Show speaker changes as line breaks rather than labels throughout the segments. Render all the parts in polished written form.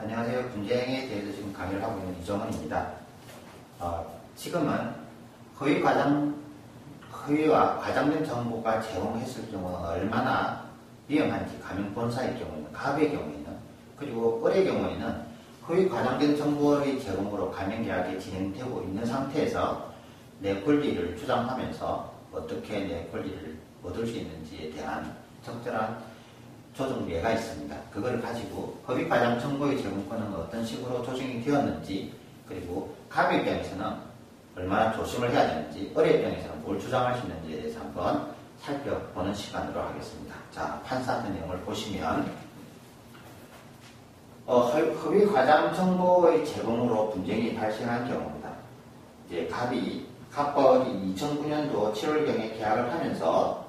안녕하세요. 분쟁에 대해서 지금 강의를 하고 있는 이정원입니다. 지금은 허위와 과장된 정보가 제공했을 경우는 얼마나 위험한지, 가명 본사의 경우에는, 갑의 경우에는, 그리고 을의 경우에는 허위 과장된 정보의 제공으로 가명 계약이 진행되고 있는 상태에서 내 권리를 주장하면서 어떻게 내 권리를 얻을 수 있는지에 대한 적절한 조정례가 있습니다. 그걸 가지고 허위 과장 정보의 제공권은 어떤 식으로 조정이 되었는지, 그리고 갑의 입장에서는 얼마나 조심을 해야 되는지, 을의 입장에서는 뭘 주장할 수 있는지에 대해서 한번 살펴보는 시간으로 하겠습니다. 자, 판사한테 내용을 보시면 허위 과장 정보의 제공으로 분쟁이 발생한 경우입니다. 이제 갑과 을이 2009년도 7월경에 계약을 하면서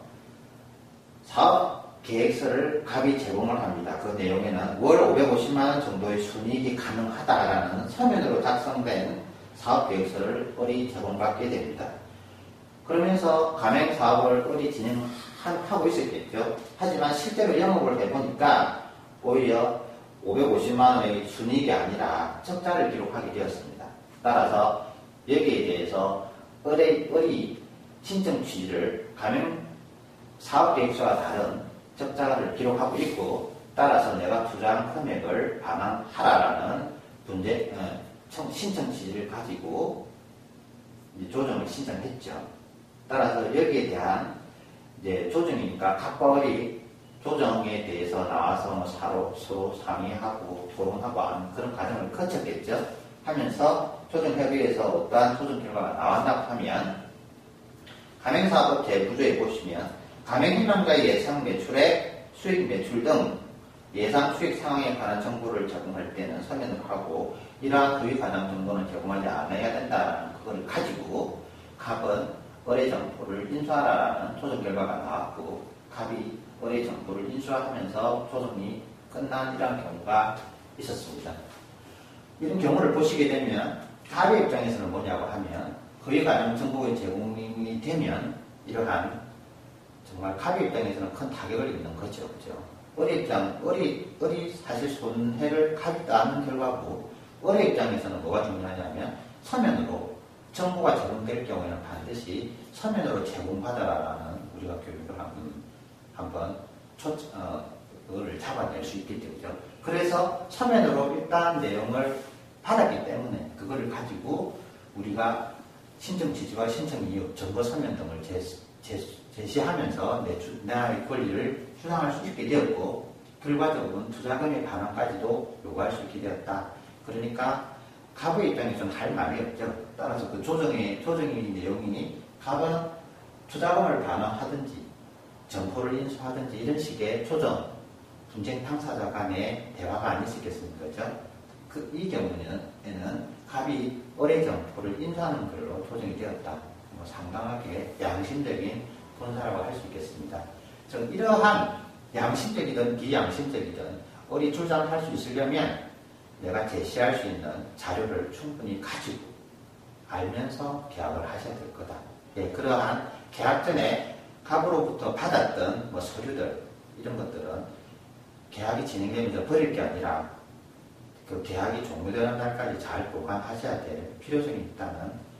사업 계획서를 갑이 제공을 합니다. 그 내용에는 월 550만원 정도의 순이익이 가능하다라는 서면으로 작성된 사업 계획서를 을이 제공받게 됩니다. 그러면서 가맹 사업을 을이 진행하고 있었겠죠. 하지만 실제로 영업을 해보니까 오히려 550만원의 순이익이 아니라 적자를 기록하게 되었습니다. 따라서 여기에 대해서 을이 신청 취지를 가맹 사업 계획서와 다른 적자를 기록하고 있고, 따라서 내가 투자한 금액을 반환하라라는 신청 취지를 가지고 조정을 신청했죠. 따라서 여기에 대한 조정이니까 갑과 을이 조정에 대해서 나와서 서로 상의하고 토론하고 하는 그런 과정을 거쳤겠죠. 하면서 조정협의에서 어떠한 조정 결과가 나왔다고 하면, 가맹사업 제부조에 보시면 가맹희망자의 예상 매출액, 수익 매출 등 예상 수익 상황에 관한 정보를 제공할 때는 서면으로 하고, 이러한 허위 과장 정보는 제공하지 않아야 된다는 그걸 가지고 갑은 을의 정보를 인수하라는 조정 결과가 나왔고, 갑이 을의 정보를 인수하면서 조정이 끝난 이러한 경우가 있었습니다. 이런 경우를 보시게 되면 갑의 입장에서는 뭐냐고 하면, 허위 과장 정보의 제공이 되면 이러한 정말 갑의 입장에서는 큰 타격을 입는 거죠. 그죠? 을이 사실 손해를 갑이 따는 결과고, 을의 입장에서는 뭐가 중요하냐면, 서면으로 정보가 제공될 경우에는 반드시 서면으로 제공받아라라는 우리가 교육을 한번 그거를 잡아낼 수 있겠죠. 그죠? 그래서 서면으로 일단 내용을 받았기 때문에 그거를 가지고 우리가 신청 취지와 신청 이유, 정보 서면 등을 제시하면서 나의 권리를 주장할 수 있게 되었고, 결과적으로는 투자금의 반환까지도 요구할 수 있게 되었다. 그러니까 갑의 입장에서는 할 말이 없죠. 따라서 그 조정의 내용이 갑은 투자금을 반환하든지 점포를 인수하든지 이런 식의 조정, 분쟁 당사자 간의 대화가 아닐 수 있겠습니까? 그죠? 이 경우에는 갑이 을의 점포를 인수하는 걸로 조정이 되었다. 상당하게 양심적인 본사라고 할 수 있겠습니다. 즉, 이러한 양심적이든 비양심적이든 을이 주장할 수 있으려면 내가 제시할 수 있는 자료를 충분히 가지고 알면서 계약을 하셔야 될 거다. 그러한 계약 전에 갑으로부터 받았던 서류들, 이런 것들은 계약이 진행되면서 버릴 게 아니라 그 계약이 종료되는 날까지 잘 보관하셔야 될 필요성이 있다는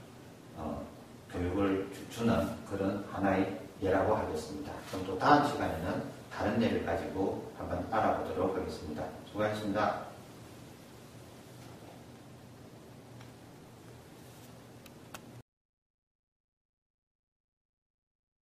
교육을 주는 그런 하나의 예라고 하겠습니다. 그럼 또 다음 시간에는 다른 예를 가지고 한번 알아보도록 하겠습니다. 수고하셨습니다.